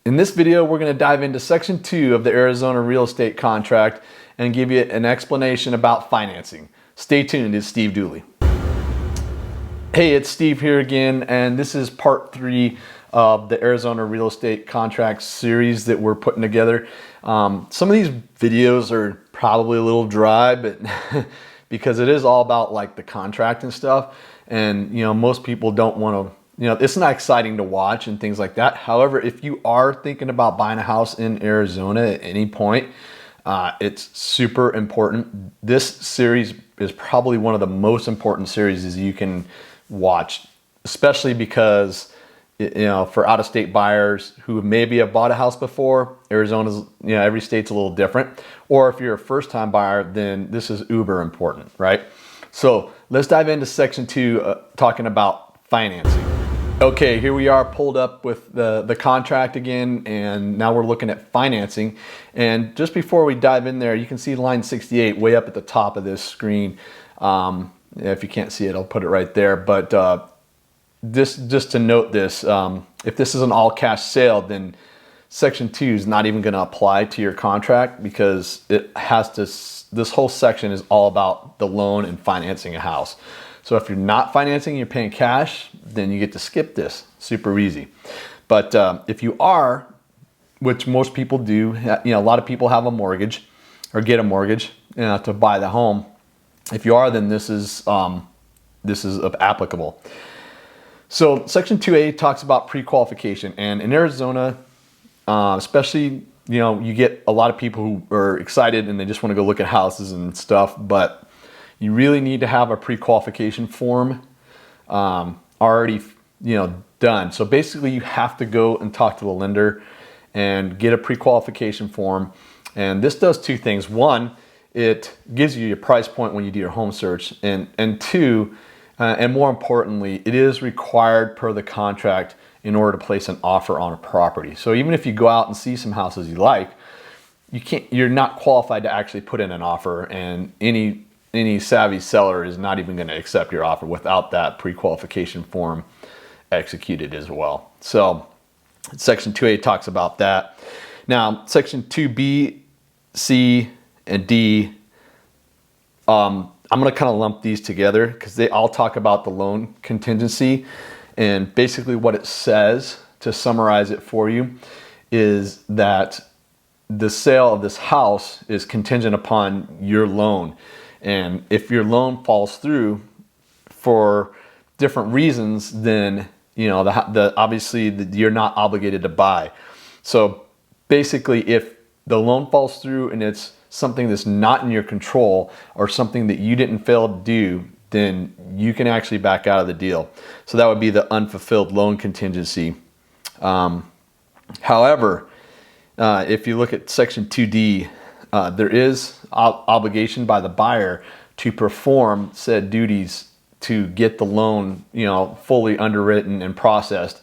In this video, we're going to dive into Section 2 of the Arizona real estate contract and give you an explanation about financing. Stay tuned, it's Steve Dooley. Hey, it's Steve here again, and this is part 3 of the Arizona real estate contract series that we're putting together. Some of these videos are probably a little dry, but because it is all about like the contract and stuff, and most people don't want to, it's not exciting to watch and things like that. However, if you are thinking about buying a house in Arizona at any point, it's super important. This series is probably one of the most important series you can watch, especially because for out-of-state buyers who maybe have bought a house before. Arizona's, every state's a little different. Or if you're a first-time buyer, then this is uber important, right? So let's dive into Section 2, talking about financing. Okay, here we are pulled up with the contract again, and now we're looking at financing. And just before we dive in there, you can see line 68 way up at the top of this screen. If you can't see it, I'll put it right there. But just to note this, if this is an all-cash sale, then Section 2 is not even going to apply to your contract, because it has to. This whole section is all about the loan and financing a house. So if you're not financing, you're paying cash, then you get to skip this. Super easy. But if you are, which most people do, a lot of people have a mortgage or get a mortgage to buy the home. If you are, then this is applicable. So Section 2A talks about pre-qualification, and in Arizona, especially, you get a lot of people who are excited and they just want to go look at houses and stuff, but you really need to have a pre-qualification form already, done. So basically, you have to go and talk to the lender and get a pre-qualification form. And this does two things. One, it gives you your price point when you do your home search, and two, and more importantly, it is required per the contract in order to place an offer on a property. So even if you go out and see some houses you like, you're not qualified to actually put in an offer, and any savvy seller is not even going to accept your offer without that pre-qualification form executed as well. So Section 2A talks about that. Now, Section 2B, C, and D, I'm going to kind of lump these together because they all talk about the loan contingency. And basically what it says, to summarize it for you, is that the sale of this house is contingent upon your loan. And if your loan falls through for different reasons, then obviously you're not obligated to buy. So basically, if the loan falls through and it's something that's not in your control or something that you didn't fail to do, then you can actually back out of the deal. So that would be the unfulfilled loan contingency. However, if you look at Section 2D, there is obligation by the buyer to perform said duties to get the loan, fully underwritten and processed.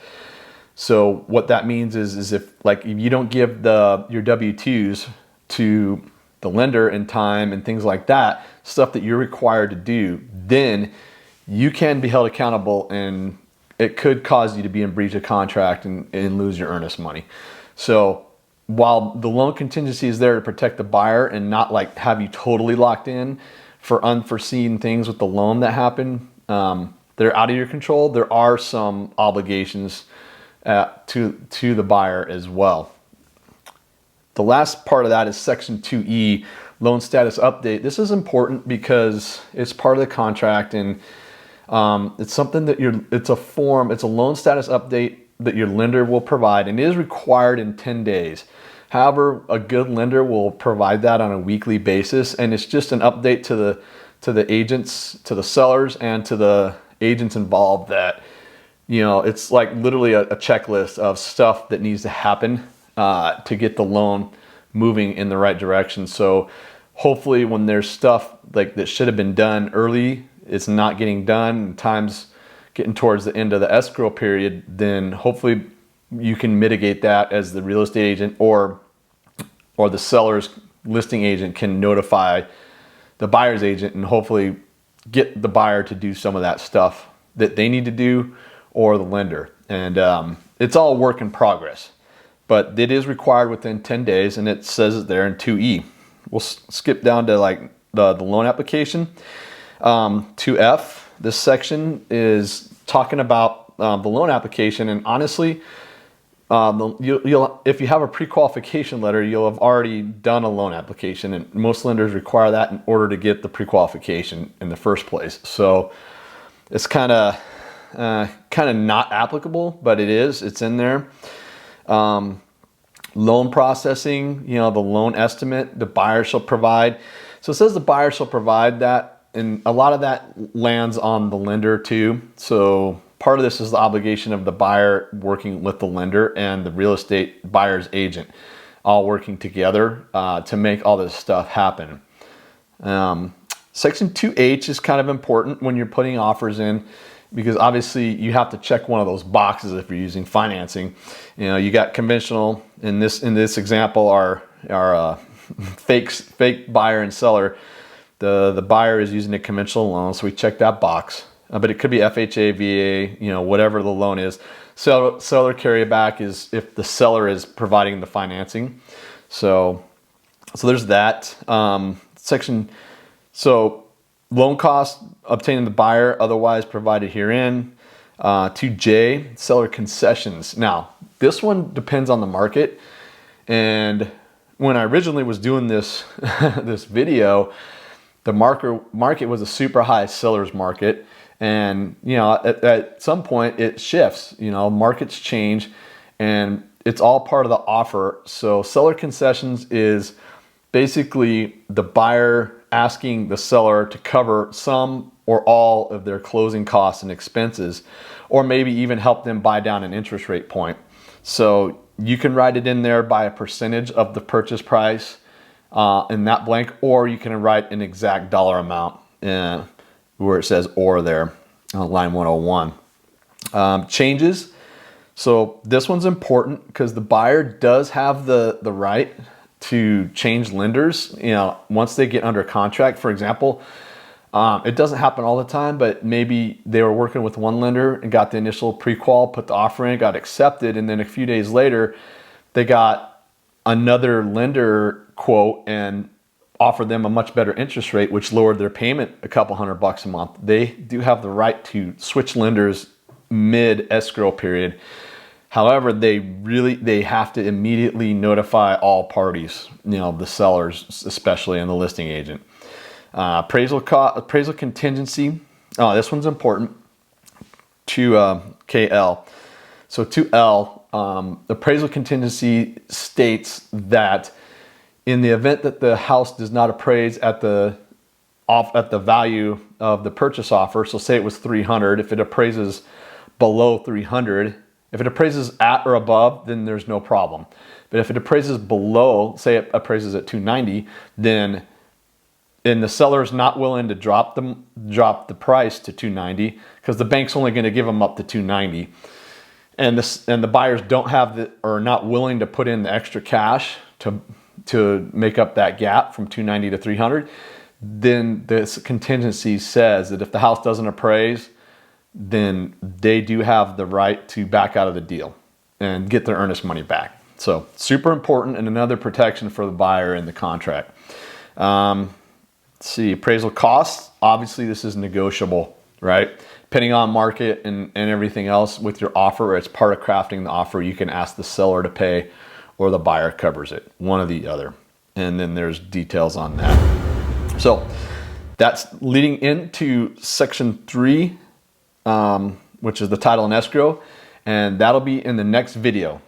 So what that means is if you don't give your W-2s to the lender in time and things like that, stuff that you're required to do, then you can be held accountable, and it could cause you to be in breach of contract and lose your earnest money. So while the loan contingency is there to protect the buyer and not have you totally locked in for unforeseen things with the loan that happen, they're out of your control. There are some obligations to the buyer as well. The last part of that is Section 2E, loan status update. This is important because it's part of the contract, and it's something that it's a loan status update that your lender will provide, and it is required in 10 days. However, a good lender will provide that on a weekly basis, and it's just an update to the agents, to the sellers, and to the agents involved that, it's like literally a checklist of stuff that needs to happen to get the loan moving in the right direction. So hopefully when there's stuff that should have been done early, it's not getting done, and time's getting towards the end of the escrow period, then hopefully you can mitigate that as the real estate agent or the seller's listing agent can notify the buyer's agent and hopefully get the buyer to do some of that stuff that they need to do, or the lender. And it's all work in progress. but it is required within 10 days, and it says it there in 2E. We'll skip down to like the loan application. 2F, this section is talking about the loan application, and honestly, if you have a pre-qualification letter, you'll have already done a loan application, and most lenders require that in order to get the pre-qualification in the first place. So it's kind of not applicable, but it's in there. Loan processing, the loan estimate, the buyer shall provide. So it says the buyer shall provide that, and a lot of that lands on the lender too. So part of this is the obligation of the buyer working with the lender and the real estate buyer's agent, all working together to make all this stuff happen. Section 2H is kind of important when you're putting offers in, because obviously you have to check one of those boxes if you're using financing. You got conventional. In this example, our fake buyer and seller. The buyer is using a conventional loan, so we check that box. But it could be FHA, VA, whatever the loan is. Seller carryback is if the seller is providing the financing. So there's that section. So loan costs obtaining the buyer otherwise provided herein. 2J, seller concessions. Now, this one depends on the market. And when I originally was doing this this video, the market was a super high seller's market. And, at some point it shifts, markets change, and it's all part of the offer. So seller concessions is basically the buyer asking the seller to cover some or all of their closing costs and expenses, or maybe even help them buy down an interest rate point. So you can write it in there by a percentage of the purchase price in that blank, or you can write an exact dollar amount where it says or there, line 101. Changes. So this one's important because the buyer does have the right to change lenders, once they get under contract. For example, it doesn't happen all the time, but maybe they were working with one lender and got the initial pre-qual, put the offer in, got accepted, and then a few days later, they got another lender quote and offered them a much better interest rate, which lowered their payment a couple $100 a month. They do have the right to switch lenders mid escrow period. However, they have to immediately notify all parties, the sellers especially, and the listing agent. Appraisal contingency. Oh, this one's important. To KL. So 2L, appraisal contingency states that in the event that the house does not appraise at the value of the purchase offer, so say it was 300, if it appraises below 300, if it appraises at or above, then there's no problem. But if it appraises below, say it appraises at 290, then the seller is not willing to drop the price to 290 because the bank's only going to give them up to 290, and the buyers don't have or not willing to put in the extra cash to make up that gap from 290 to 300, then this contingency says that if the house doesn't appraise, then they do have the right to back out of the deal and get their earnest money back. So super important, and another protection for the buyer in the contract. Let's see, appraisal costs. Obviously, this is negotiable, right? Depending on market and everything else with your offer, it's part of crafting the offer. You can ask the seller to pay, or the buyer covers it, one or the other. And then there's details on that. So that's leading into section 3, which is the title and escrow, and that'll be in the next video.